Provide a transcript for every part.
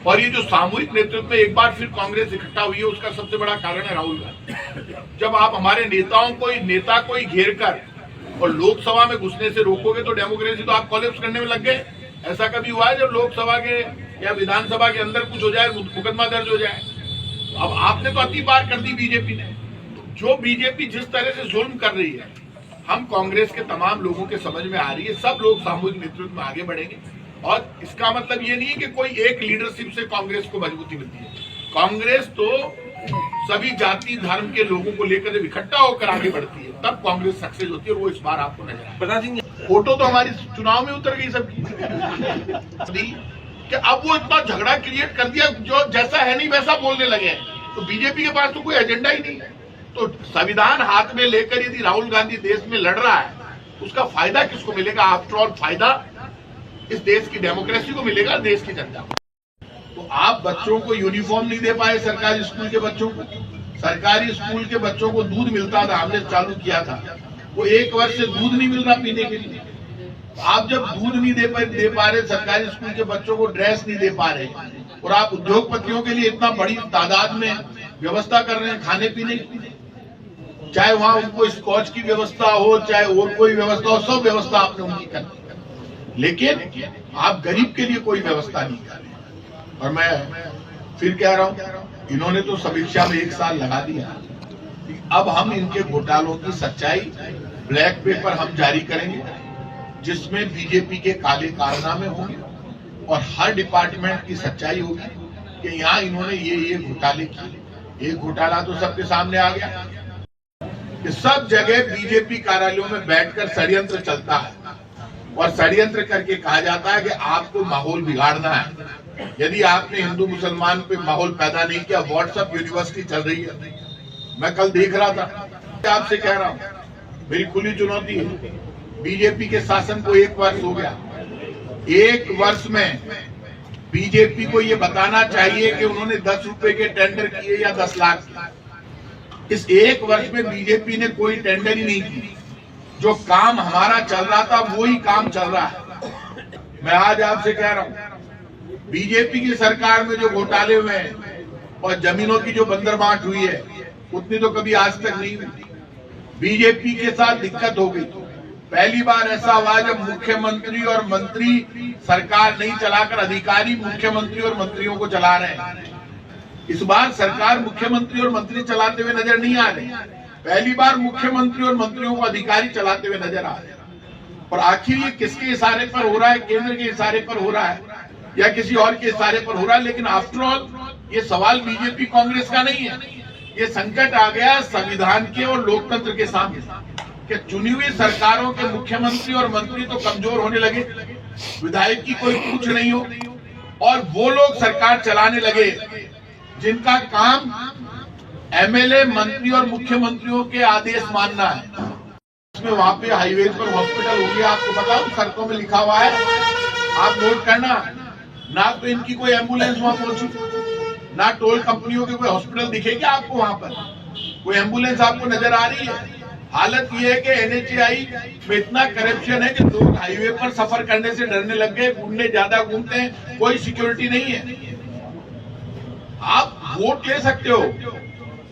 और ये जो सामूहिक नेतृत्व में एक बार फिर कांग्रेस इकट्ठा हुई है, उसका सबसे बड़ा कारण है राहुल गांधी। जब आप हमारे नेता को ही घेर कर और लोकसभा में घुसने से रोकोगे तो डेमोक्रेसी तो आप कोलैप्स करने में लग गए। ऐसा कभी हुआ है जब लोकसभा के या विधानसभा के अंदर कुछ हो जाए, मुकदमा दर्ज हो जाए? अब आपने तो अति बार कर दी बीजेपी ने। जो बीजेपी जिस तरह से जुल्म कर रही है, हम कांग्रेस के तमाम लोगों के समझ में आ रही है। सब लोग सामूहिक नेतृत्व में आगे बढ़ेंगे और इसका मतलब ये नहीं है कि कोई एक लीडरशिप से कांग्रेस को मजबूती मिलती है। कांग्रेस तो सभी जाति धर्म के लोगों को लेकर जब इकट्ठा होकर आगे बढ़ती है तब कांग्रेस सक्सेस होती है और वो इस बार आपको नजर आए। प्रताप सिंह, फोटो तो हमारी चुनाव में उतर गई सबकी कि अब वो इतना झगड़ा क्रिएट कर दिया, जो जैसा है नहीं वैसा बोलने लगे। तो बीजेपी के पास तो कोई एजेंडा ही नहीं है। तो संविधान हाथ में लेकर यदि राहुल गांधी देश में लड़ रहा है, उसका फायदा किसको मिलेगा? आफ्टर ऑल फायदा इस देश की डेमोक्रेसी को मिलेगा, देश की जनता को। तो आप बच्चों को यूनिफॉर्म नहीं दे पाए, सरकारी स्कूल के बच्चों को। सरकारी स्कूल के बच्चों को दूध मिलता था, हमने चालू किया था, वो 1 वर्ष से दूध नहीं मिल रहा पीने के लिए। आप जब दूध नहीं दे पा रहे, सरकारी स्कूल के बच्चों को ड्रेस नहीं दे पा रहे, और आप उद्योगपतियों के लिए इतना बड़ी तादाद में व्यवस्था कर रहे हैं खाने पीने की, चाहे वहां उनको स्कॉच की व्यवस्था हो, चाहे और कोई व्यवस्था हो, सब व्यवस्था आपने उनकी कर दी, लेकिन आप गरीब के लिए कोई व्यवस्था नहीं कर रहे। और मैं फिर कह रहा हूं, इन्होंने तो समीक्षा में 1 साल लगा दिया। अब हम इनके घोटालों की सच्चाई ब्लैक पेपर हम जारी करेंगे, जिसमें बीजेपी के काले कारनामे होंगे और हर डिपार्टमेंट की सच्चाई होगी कि यहाँ इन्होंने ये घोटाले किए। एक घोटाला तो सबके सामने आ गया कि सब जगह बीजेपी कार्यालयों में बैठकर षड्यंत्र चलता है और षड्यंत्र करके कहा जाता है कि आपको माहौल बिगाड़ना है। यदि आपने हिंदू मुसलमान पे माहौल पैदा नहीं किया, व्हाट्सएप यूनिवर्सिटी चल रही है, मैं कल देख रहा था। आपसे कह रहा हूं, मेरी खुली चुनौती है, बीजेपी के शासन को 1 वर्ष हो गया। 1 वर्ष में बीजेपी को ये बताना चाहिए कि उन्होंने 10 रुपए के टेंडर किए या 10 लाख। इस 1 वर्ष में बीजेपी ने कोई टेंडर ही नहीं की। जो काम हमारा चल रहा था वही काम चल रहा है। मैं आज आपसे कह रहा हूं, बीजेपी की सरकार में जो घोटाले हुए हैं और जमीनों की जो बंदरबांट हुई है, उतनी तो कभी आज तक नहीं हुई। बीजेपी के साथ दिक्कत हो गई। पहली बार ऐसा हुआ जब मुख्यमंत्री और मंत्री सरकार नहीं चलाकर अधिकारी मुख्यमंत्री और मंत्रियों को चला रहे हैं। इस बार सरकार मुख्यमंत्री और मंत्री चलाते हुए नजर नहीं आ रहे। पहली बार मुख्यमंत्री और मंत्रियों को अधिकारी चलाते हुए नजर आ रहे हैं। और आखिर ये किसके इशारे पर हो रहा है? केंद्र के इशारे पर हो रहा है या किसी और के इशारे पर हो रहा है? लेकिन आफ्टर ऑल ये सवाल बीजेपी कांग्रेस का नहीं है। ये संकट आ गया संविधान के और लोकतंत्र के सामने कि चुनी हुई सरकारों के मुख्यमंत्री और मंत्री तो कमजोर होने लगे, विधायक की कोई पूछ नहीं हो, और वो लोग सरकार चलाने लगे जिनका काम एमएलए, मंत्री और मुख्यमंत्रियों के आदेश मानना है। इसमें वहां पे हाईवे पर हॉस्पिटल हो गया, आपको पता है सड़कों में लिखा हुआ है, आप नोट करना। ना तो इनकी कोई एम्बुलेंस वहां पहुंची, ना टोल कंपनियों के कोई हॉस्पिटल दिखेगा आपको, वहां पर कोई एम्बुलेंस आपको नजर आ रही है? हालत ये है कि एनएचएआई में इतना करप्शन है कि लोग हाईवे पर सफर करने से डरने लग गए, घूमने ज्यादा घूमते हैं, कोई सिक्योरिटी नहीं है। आप वोट ले सकते हो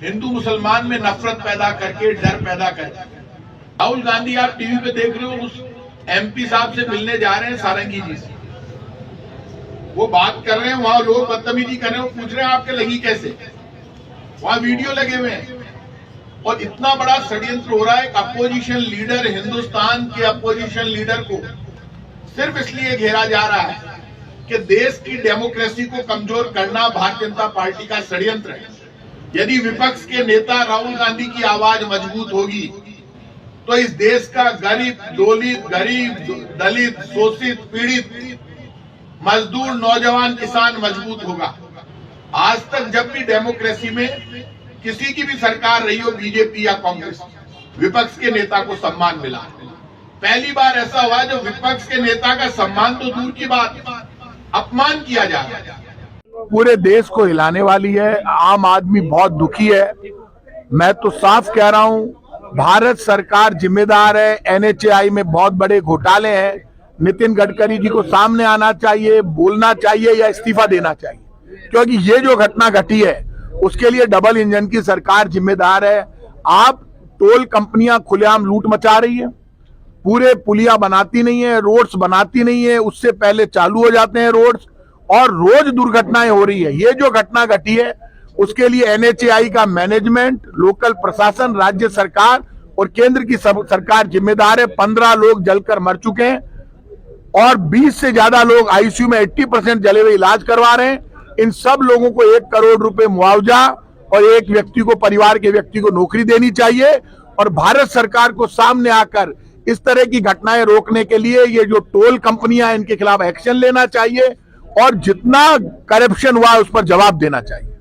हिंदू मुसलमान में नफरत पैदा करके, डर पैदा करके। राहुल गांधी आप टीवी पे देख रहे हो, उस एमपी साहब से मिलने जा रहे हैं, सारंगी जी से। वो बात कर रहे हैं, वहां लोग बदतमीजी कर रहे हैं, पूछ रहे हैं आपके लगी कैसे, वहां वीडियो लगे हुए हैं। और इतना बड़ा षड्यंत्र हो रहा है। एक अपोजिशन लीडर, हिंदुस्तान के अपोजिशन लीडर को सिर्फ इसलिए घेरा जा रहा है कि देश की डेमोक्रेसी को कमजोर करना भारतीय जनता पार्टी का षड्यंत्र है। यदि विपक्ष के नेता राहुल गांधी की आवाज मजबूत होगी तो इस देश का गरीब, दलित, शोषित, पीड़ित, मजदूर, नौजवान, किसान मजबूत होगा। आज तक जब भी डेमोक्रेसी में किसी की भी सरकार रही हो, बीजेपी या कांग्रेस, विपक्ष के नेता को सम्मान मिला। पहली बार ऐसा हुआ जब विपक्ष के नेता का सम्मान तो दूर की बात, अपमान किया जा रहा है। पूरे देश को हिलाने वाली है। आम आदमी बहुत दुखी है। मैं तो साफ कह रहा हूं, भारत सरकार जिम्मेदार है। एनएचएआई में बहुत बड़े घोटाले हैं। नितिन गडकरी जी को सामने आना चाहिए, बोलना चाहिए या इस्तीफा देना चाहिए। क्योंकि ये जो घटना घटी है उसके लिए डबल इंजन की सरकार जिम्मेदार है। आप टोल कंपनियां खुलेआम लूट मचा रही है, पूरे पुलिया बनाती नहीं है, रोड्स बनाती नहीं है, उससे पहले चालू हो जाते हैं रोड्स, और रोज दुर्घटनाएं हो रही है। ये जो घटना घटी है उसके लिए एनएचएआई का मैनेजमेंट, लोकल प्रशासन, राज्य सरकार और केंद्र की सरकार जिम्मेदार है। 15 लोग जलकर मर चुके हैं और 20 से ज्यादा लोग आईसीयू में 80% जले हुए इलाज करवा रहे हैं। इन सब लोगों को 1 करोड़ रुपए मुआवजा और एक व्यक्ति को, परिवार के व्यक्ति को नौकरी देनी चाहिए। और भारत सरकार को सामने आकर इस तरह की घटनाएं रोकने के लिए ये जो टोल कंपनियां हैं इनके खिलाफ एक्शन लेना चाहिए और जितना करप्शन हुआ है उस पर जवाब देना चाहिए।